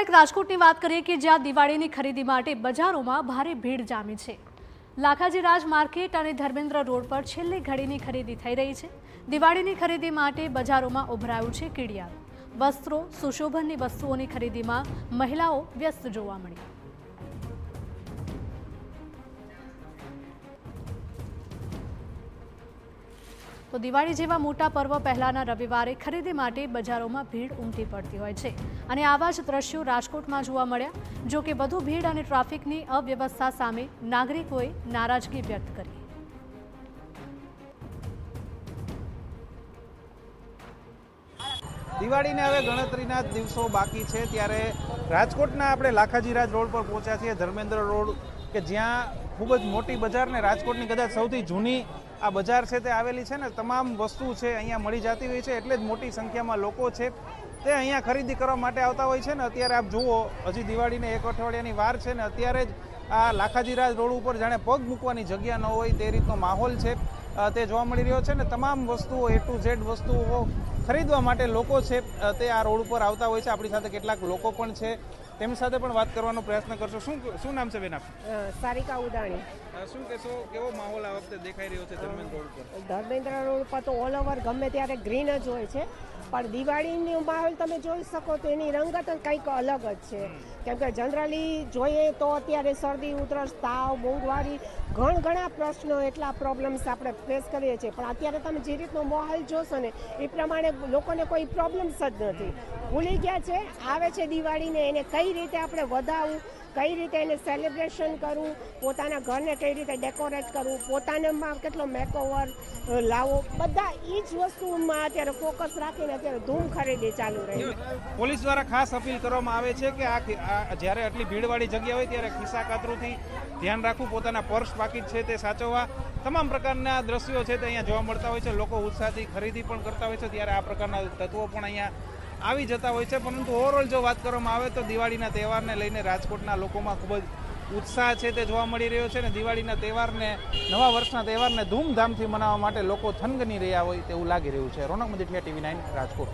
એક રાજકોટની વાત કરીએ કે જ્યાં દિવાળીની ખરીદી માટે બજારોમાં ભારે ભીડ જામી છે। લાખાજી રાજ માર્કેટ અને ધર્મેન્દ્ર રોડ પર છેલ્લી ઘડીની ખરીદી થઈ રહી છે। દિવાળીની ખરીદી માટે બજારોમાં ઉભરાયું છે કીડિયારું। વસ્ત્રો, સુશોભનની વસ્તુઓની ખરીદીમાં મહિલાઓ વ્યસ્ત જોવા મળી। તો દિવાળી જેવા મોટા પર્વ પહેલાના રવિવારે ખરીદી માટે બજારોમાં ભીડ ઉમટી પડતી હોય છે અને આવા જ દ્રશ્યો રાજકોટમાં જોવા મળ્યા। જો કે વધુ ભીડ અને ટ્રાફિકની અવ્યવસ્થા સામે નાગરિકોએ નારાજગી વ્યક્ત કરી। દિવાળીને હવે ગણતરીના જ દિવસો બાકી છે ત્યારે રાજકોટના આપણે લાખાજી રાજ રોડ પર પહોંચ્યા છીએ, ધર્મેન્દ્ર રોડ કે જ્યાં ખૂબ જ મોટી બજાર ને રાજકોટની કદાચ સૌથી જૂની આ બજાર છે તે આવેલી છે ને તમામ વસ્તુ છે અહીંયા મળી જતી હોય છે, એટલે જ મોટી સંખ્યામાં લોકો છે તે અહીંયા ખરીદી કરવા માટે આવતા હોય છે ને અત્યારે આપ જુઓ હજી દિવાળીને એક અઠવાડિયાની વાર છે ને અત્યારે જ આ લાખાજી રાજ રોડ ઉપર જાણે પગ મૂકવાની જગ્યા ન હોય તે રીતનો માહોલ છે તે જોવા મળી રહ્યો છે ને તમામ વસ્તુઓ A to Z વસ્તુઓ ખરીદવા માટે લોકો છે તે આ રોડ ઉપર આવતા હોય છે। આપણી સાથે કેટલાક લોકો પણ છે, તેમની સાથે પણ વાત કરવાનો પ્રયત્ન કરશો। શું નામ છે બેન આપ? સારિકા ઉદાણી। શું કહેશો, કેવો માહોલ આ વખતે દેખાઈ રહ્યો છે ધર્મેન્દ્ર રોડ પર? ધર્મેન્દ્ર રોડ પર તો ઓલ ઓવર ગમે ત્યારે ગ્રીન જ હોય છે, પણ દિવાળીનો માહોલ તમે જોઈ શકો તો એની રંગત કંઈક અલગ જ છે। કેમ કે જનરલી જોઈએ તો અત્યારે શરદી, ઉધરસ, તાવ, મોંઘવારી ઘણા પ્રશ્નો, એટલા પ્રોબ્લેમ્સ આપણે ફેસ કરીએ છીએ, પણ અત્યારે તમે જે રીતનો માહોલ જોશો ને એ પ્રમાણે લોકોને કોઈ પ્રોબ્લેમ્સ જ નથી। ભૂલી ગયા છે, આવે છે દિવાળીને એને કઈ રીતે આપણે વધાવવું, કઈ રીતે એને સેલિબ્રેશન કરવું, પોતાના ઘરને કઈ રીતે ડેકોરેટ કરવું, પોતાનામાં કેટલો મેકઓવર લાવવો, બધા એ જ વસ્તુમાં અત્યારે ફોકસ રાખીને અત્યારે ધૂમ ખરીદી ચાલુ રહી। પોલીસ દ્વારા ખાસ અપીલ કરવામાં આવે છે કે આ જ્યારે આટલી ભીડવાળી જગ્યા હોય ત્યારે ખિસ્સા કાતરુંથી ધ્યાન રાખવું, પોતાના પર્સ પાકીટ છે તે સાચવવા, તમામ પ્રકારના દ્રશ્યો છે તે અહીંયા જોવા મળતા હોય છે। લોકો ઉત્સાહથી ખરીદી પણ કરતા હોય છે ત્યારે આ પ્રકારના તત્વો પણ અહીંયા આવી જતા હોય છે। પરંતુ ઓવરઓલ જો વાત કરવામાં આવે તો દિવાળીના તહેવારને લઈને રાજકોટના લોકોમાં ખૂબ જ ઉત્સાહ છે તે જોવા મળી રહ્યો છે ને દિવાળીના તહેવારને, નવા વર્ષના તહેવારને ધૂમધામથી મનાવવા માટે લોકો થનગની રહ્યા હોય તેવું લાગી રહ્યું છે। રોનક મજીઠિયા, TV9 રાજકોટ।